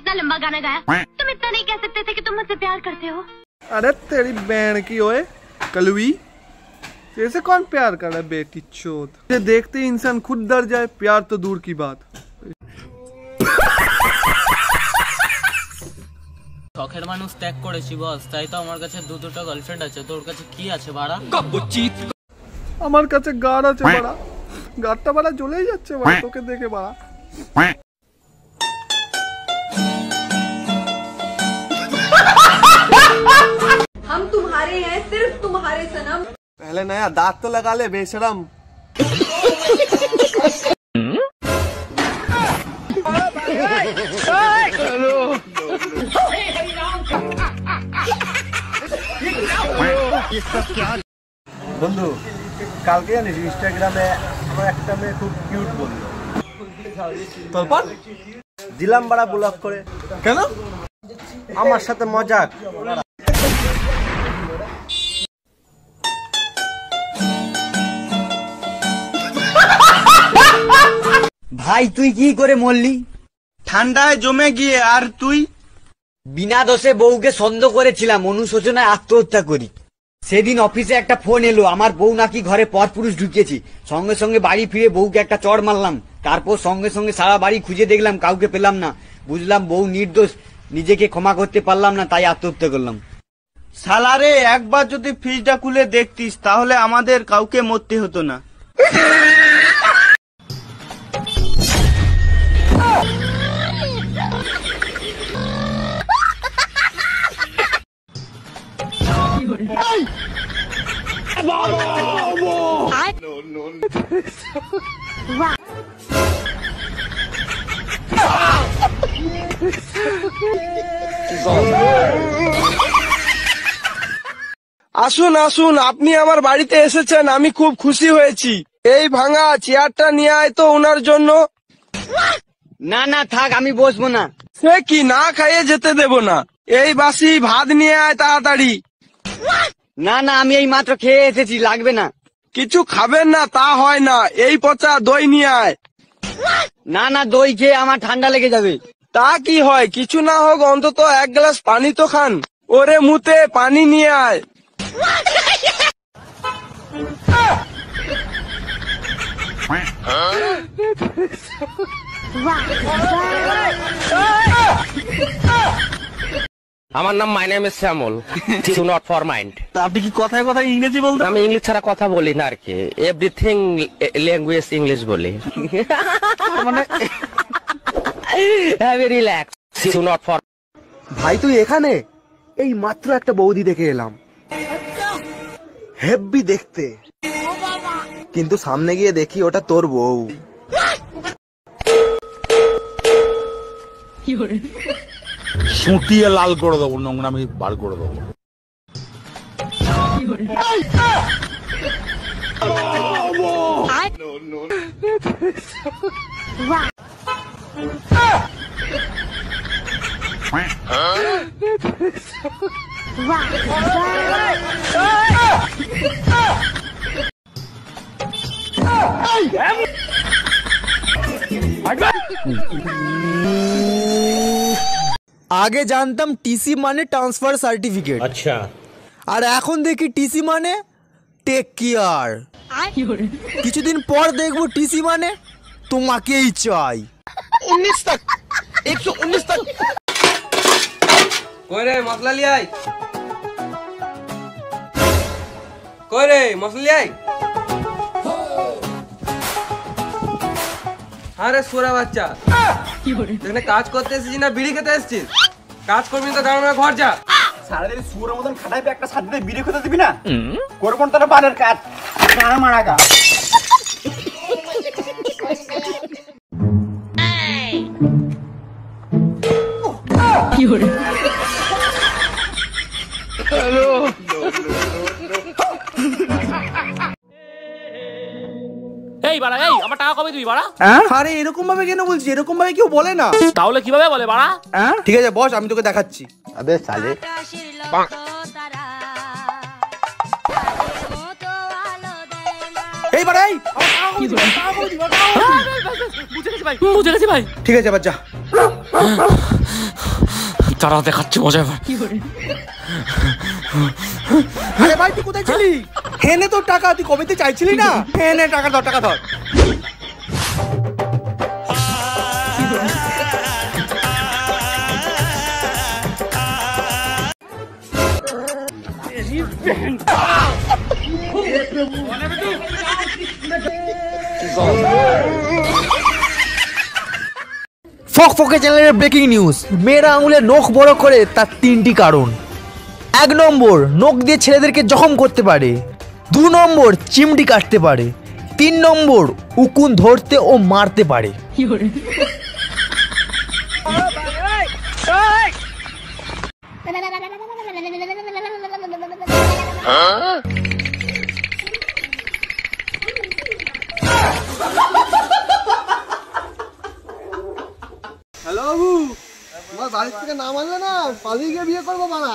इतना लंबा गाना गाया, तुम इतना नहीं कह सकते थे कि तुम मुझसे प्यार करते हो? अरे तेरी बहन की ओए कलवी, ऐसे कौन प्यार कर रहा है बेटी चोद। ये देखते ही इंसान खुद डर जाए, प्यार तो दूर की बात। শখের মানুষ ত্যাগ করেছি বস, তাই তো আমার কাছে দুটো গার্লফ্রেন্ড আছে। তোর কাছে কি আছে বাড়া? আমার কাছে গাড় আছে বাড়া, গাড়টা বাড়া জ্বলেই যাচ্ছে বাড়া তোকে দেখে বাড়া। हम तुम्हारे हैं, सिर्फ तुम्हारे सनम। पहले नया दांत तो लगा ले बेशरम। বন্ধু কালকে জানিস ইনস্টাগ্রামে আমার একটা মেয়ে খুব কিউট বললো, তারপর দিলাম বাড়া ব্লক করে। কেন? আমার সাথে মজাক। ভাই তুই কি করে মরলি? ঠান্ডায় জমে গিয়ে। আর তুই? বিনা দোষে বউকে সন্দেহ করেছিলাম, অনুশোচনায় আত্মহত্যা করি। সেদিন অফিসে একটা ফোন এলো, আমার বউ নাকি ঘরে পরপুরুষ ঢুকিয়েছি। সঙ্গে সঙ্গে বাড়ি ফিরে বউকে একটা চড় মারলাম। তারপর সঙ্গে সঙ্গে সারা বাড়ি খুঁজে দেখলাম, কাউকে পেলাম না। বুঝলাম বউ নির্দোষ, নিজেকে ক্ষমা করতে পারলাম না, তাই আত্মহত্যা করলাম। শালারে একবার যদি ফ্রিজটা খুলে দেখতিস তাহলে আমাদের কাউকে মরতে হতো না। আসুন আসুন, আপনি আমার বাড়িতে এসেছেন, আমি খুব খুশি হয়েছি। এই ভাঙা চেয়ারটা নিয়ে আয় তো ওনার জন্য। না না থাক, আমি বসবো না। সে কি, না খাইয়ে যেতে দেব না। এই বাসি ভাত নিয়ে আয় তাড়াতাড়ি। না না আমি এই মাত্র খেয়ে এসেছি, লাগবে না। কিছু খাবেন না তা হয় না, এই পচা দই নিয়ে আয়। না না দই খেয়ে আমার ঠান্ডা লেগে যাবে। তা কি হয়, কিছু না হোক অন্তত এক গ্লাস পানি তো খান। ওরে মুতে পানি নিয়ে আয়। আমার নাম my name is Shyamal, to not for mind. আপনি কি কথায় কথায় ইংরেজি বলতেন? আমি ইংলিশ ছাড়া কথা বলি না আর কি, এভরিথিং ল্যাঙ্গুয়েজ ইংলিশ বলি। মানে have relax, to not for. ভাই তুই এখানে? এই মাত্র একটা বৌদি দেখে এলাম, হেব্বি দেখতে, কিন্তু সামনে গিয়ে দেখি ওটা তোর বউ। সুটিয়ে লাল করে দেবো, নোংরামি বার করে দেবো। আগে জানতাম টিসি মানে ট্রান্সফার সার্টিফিকেট, আচ্ছা, আর এখন দেখি টিসি মানে টেক কেয়ার। কিছুদিন পর দেখবো টিসি মানে তোমাকেই চাই। 19 तक 119 तक। কই রে মশলা লিয়াই, কই রে মশলা লিয়াই। আরে সোরা বাচ্চা, এখানে কাজ করতে এসেছিস না বিড়ি খেতে এসেছিস? কাজ করবি তো দাঁড়ানো, ঘর যা। সারাদিন সুরের মতন খাটাই একটা সাথে বিড়ি খেতে দিবি না? করবো তোর বানের কাজ, গানা মারা গা। এই বাড়া, এই আমার টাকা কবে দিবি বাড়া? আরে এরকম ভাবে কেন বলছিস? এরকম ভাবে কেউ বলে না। তাহলে কিভাবে বলে বাড়া? ঠিক আছে বস, আমি তোকে দেখাচ্ছি। আবে সালে এই বাড়া, এই বুঝে গেছি ভাই, বুঝে গেছি ভাই। ঠিক আছে বাচ্চা। তারা দেখাচ্ছে মজা এবার। আরে ভাই তুই কোথায় ছিলি? হেনে তোর টাকা, তুই কবেতে চাইছিলি না? হেনে টাকা ধর, টাকা ধর। ফকফকে চ্যানেলের ব্রেকিং নিউজ, মেয়েরা আঙুলের নখ বড় করে তার 3টি কারণ। 1 নম্বর, নখ দিয়ে ছেলেদেরকে জখম করতে পারে। 2 নম্বর, চিমটি কাটতে পারে। 3 নম্বর, উকুন ধরতে ও মারতে পারে। হ্যালো বাবু, তোমার বাড়ির থেকে নাম আসবে না, পালিয়ে গিয়ে বিয়ে করবো বানা।